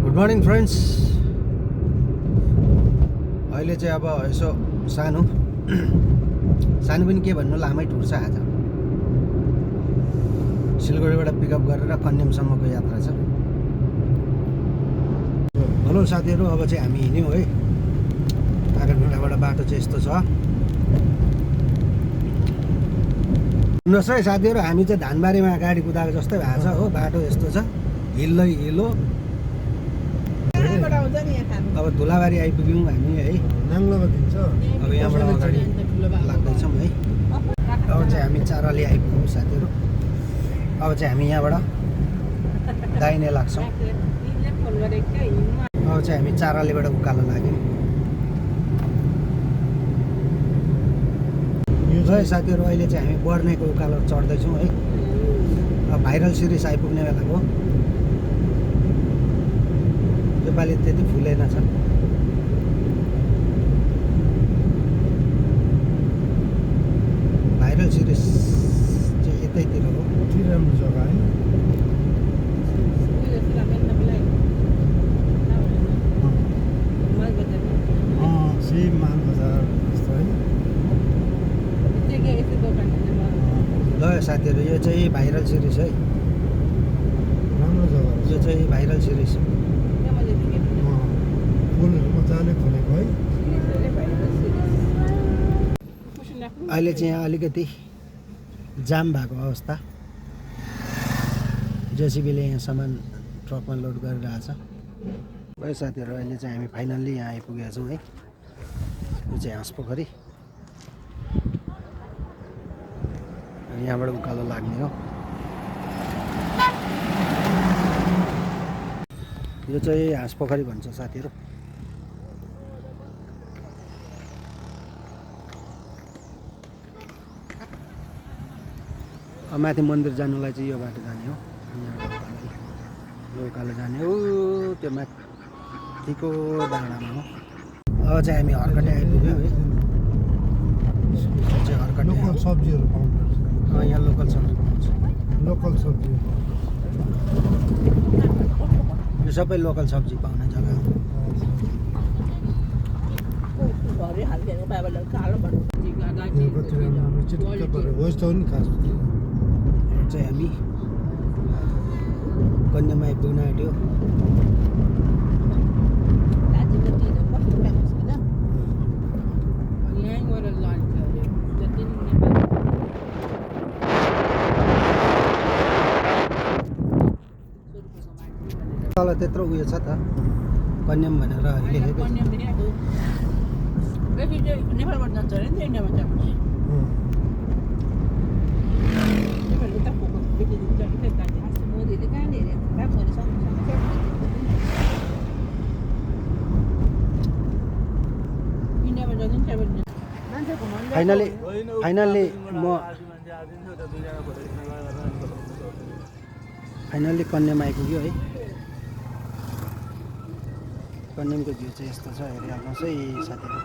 Good morning friends. अहिले चाहिँ अब यसो सानो पनि के भन्नु लामै टुर छ आज। सिलगढीबाट पिकअप गरेर कन्यामसम्मको यात्रा छ। हेलो साथीहरू, अब चाहिँ हामी हिँड्यौँ है। काठमाडौँबाट बाटो चाहिँ यस्तो छ। सुन्नुहोस् है साथीहरू, हामी चाहिँ धानबारीमा गाडी कुदाएको जस्तै भएको छ हो। बाटो यस्तो छ, हिलै हिलो। अब धुलाबारी आइपुग्यौँ हामी है। अब यहाँबाट अगाडि लाग्दैछौँ है। अब चाहिँ हामी चाराली आइपुग्यौँ साथीहरू। अब चाहिँ हामी यहाँबाट दाहिने लाग्छौँ। अब चाहिँ हामी चारालीबाट उकालो लाग्यौँ है साथीहरू। अहिले चाहिँ हामी बढ्नेको उकालो चढ्दैछौँ है। अब भाइरल सिरिज आइपुग्ने बेलाको योपालि त्यति फुलेन छ। भाइरल सिरिज चाहिँ यतैतिर हो। राम्रो जग्गा है। मालबजार जस्तो है। ल साथीहरू, यो चाहिँ भाइरल सिरिज है। राम्रो जग्गा, यो चाहिँ भाइरल सिरिज। फुलहरू मजाले फुलेको है। अहिले चाहिँ यहाँ अलिकति जाम भएको अवस्था। जेसिबीले यहाँ सामान ट्रकमा लोड गरिरहेछ है साथीहरू। अहिले चाहिँ हामी फाइनल्ली यहाँ आइपुगेका छौँ है। यो चाहिँ हाँसपोखरी। यहाँबाट उकालो लाग्ने हो। यो चाहिँ हाँसपोखरी भन्छ साथीहरू। माथि मन्दिर जानुलाई चाहिँ यो बाटो जाने हो। यो उकालो जाने हो, त्यो माथिको डाँडामा हो। अब चाहिँ हामी हर्कटे आइपुग्यौँ है। चाहिँ हर्कटे सब्जीहरू पाउँछ। यहाँ लोकल सब्जी पाउँछ। लोकल सब्जी, यो सबै लोकल सब्जी पाउने जग्गा हो। चाहिँ हामी कन्यामा आइपुग्न आँट्यो। तल त्यत्रो उयो छ त, कन्याम भनेर लेखेको छ। नेपालबाट जान्छ अरे नि इन्डियामा जान्छ। फाइनल्ली कन्यामा आइपुग्यो है। कन्यामको भ्यू चाहिँ यस्तो छ, हेरिहाल्नुहोस् है साथीहरू।